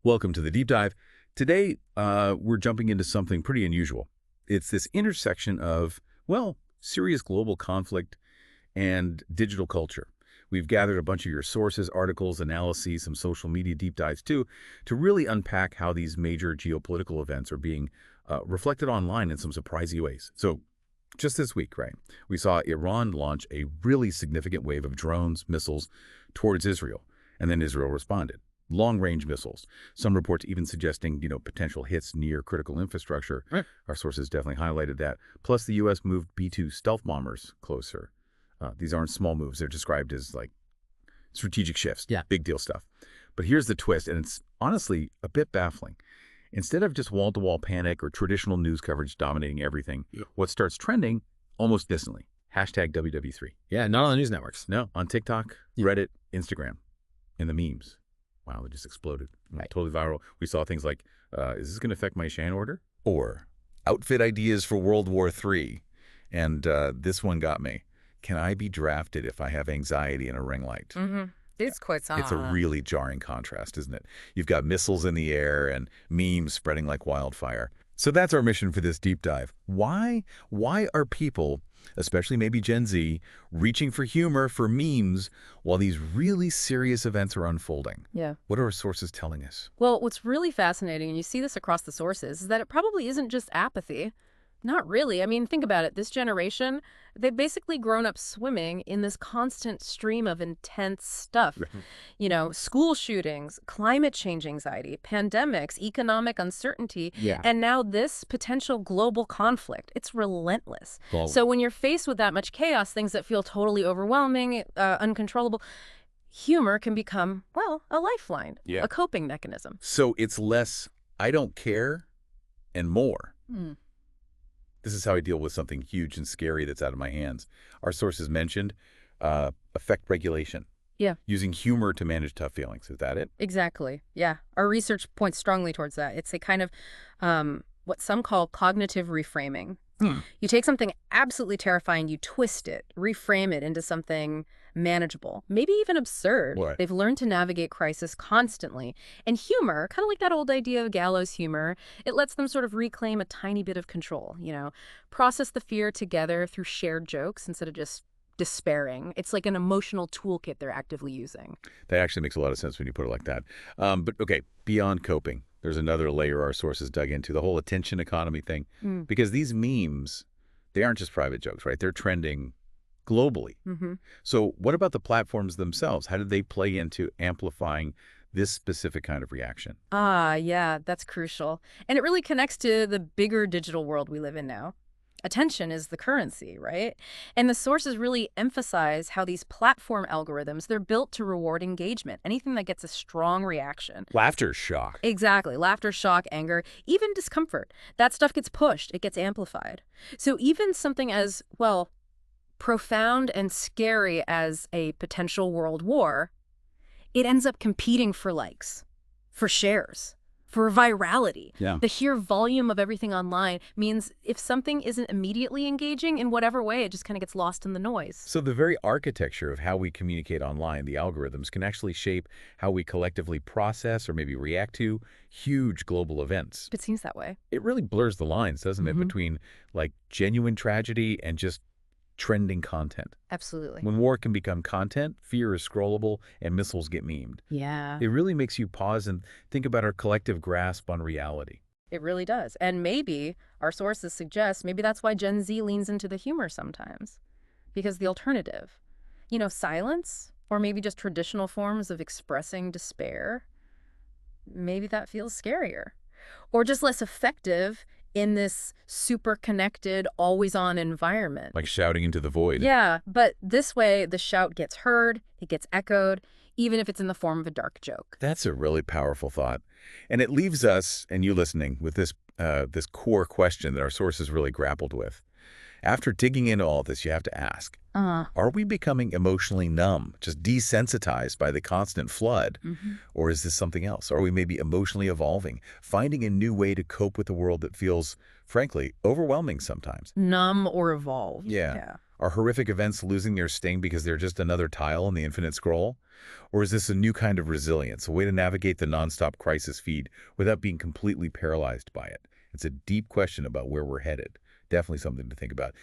Welcome to the Deep Dive. Today, we're jumping into something pretty unusual. It's this intersection of, well, serious global conflict and digital culture. We've gathered a bunch of your sources, articles, analyses, some social media deep dives too, to really unpack how these major geopolitical events are being reflected online in some surprising ways. So just this week, right, we saw Iran launch a really significant wave of drones, missiles towards Israel, and then Israel responded. Long-range missiles. Some reports even suggesting, potential hits near critical infrastructure. Right. Our sources definitely highlighted that. Plus, the U.S. moved B-2 stealth bombers closer. These aren't small moves. They're described as, strategic shifts. Yeah. Big deal stuff. But here's the twist, and it's honestly a bit baffling. Instead of just wall-to-wall panic or traditional news coverage dominating everything, what starts trending almost instantly. Hashtag WW3. Yeah, not on the news networks. No, on TikTok, Reddit, Instagram, and the memes. Wow, they just exploded. Right. Totally viral. We saw things like, is this going to affect my Shan order? Or outfit ideas for World War III. And this one got me. Can I be drafted if I have anxiety and a ring light? Mm-hmm. It's quite something. It's a really jarring contrast, isn't it? You've got missiles in the air and memes spreading like wildfire. So that's our mission for this deep dive. Why are people, especially maybe Gen Z, reaching for humor, for memes, while these really serious events are unfolding? Yeah. What are our sources telling us? Well, what's really fascinating, and you see this across the sources, is that it probably isn't just apathy. Not really. I mean, think about it. This generation, they've basically grown up swimming in this constant stream of intense stuff. School shootings, climate change anxiety, pandemics, economic uncertainty, and now this potential global conflict. It's relentless. Well, So when you're faced with that much chaos, things that feel totally overwhelming, uncontrollable, humor can become, well, a lifeline, a coping mechanism. So it's less, I don't care, and more. This is how I deal with something huge and scary that's out of my hands. Our sources mentioned affect regulation. Yeah. Using humor to manage tough feelings. Is that it? Exactly. Yeah. Our research points strongly towards that. It's a kind of what some call cognitive reframing. You take something absolutely terrifying, you twist it, reframe it into something manageable, maybe even absurd. Right. They've learned to navigate crisis constantly. And humor, kind of like that old idea of gallows humor, it lets them sort of reclaim a tiny bit of control, process the fear together through shared jokes instead of just despairing. It's like an emotional toolkit they're actively using. That actually makes a lot of sense when you put it like that. But okay, beyond coping, there's another layer our sources dug into, the whole attention economy thing. Because these memes, they aren't just private jokes, right? They're trending globally. So what about the platforms themselves? How did they play into amplifying this specific kind of reaction? Yeah, that's crucial. And it really connects to the bigger digital world we live in now. Attention is the currency, right? And the sources really emphasize how these platform algorithms, they're built to reward engagement, anything that gets a strong reaction. Laughter shock. Exactly. Laughter, shock, anger, even discomfort. That stuff gets pushed. It gets amplified. So even something as, well, profound and scary as a potential world war, it ends up competing for likes, for shares, for virality. Yeah. The sheer volume of everything online means if something isn't immediately engaging in whatever way, it just kind of gets lost in the noise. So the very architecture of how we communicate online, the algorithms, can actually shape how we collectively process or maybe react to huge global events. It seems that way. It really blurs the lines, doesn't it, between genuine tragedy and just trending content. Absolutely. When war can become content, fear is scrollable, and missiles get memed. Yeah. It really makes you pause and think about our collective grasp on reality. It really does. And maybe, our sources suggest, maybe that's why Gen Z leans into the humor sometimes. Because the alternative, silence, or maybe just traditional forms of expressing despair, maybe that feels scarier. Or just less effective in this super connected, always-on environment. Like shouting into the void. Yeah, but this way, the shout gets heard, it gets echoed, even if it's in the form of a dark joke. That's a really powerful thought. And it leaves us, and you listening, with this core question that our sources really grappled with. After digging into all this, you have to ask, are we becoming emotionally numb, just desensitized by the constant flood? Or is this something else? Are we maybe emotionally evolving, finding a new way to cope with a world that feels, frankly, overwhelming sometimes? Numb or evolved. Yeah. Are horrific events losing their sting because they're just another tile in the infinite scroll? Or is this a new kind of resilience, a way to navigate the nonstop crisis feed without being completely paralyzed by it? It's a deep question about where we're headed. Definitely something to think about.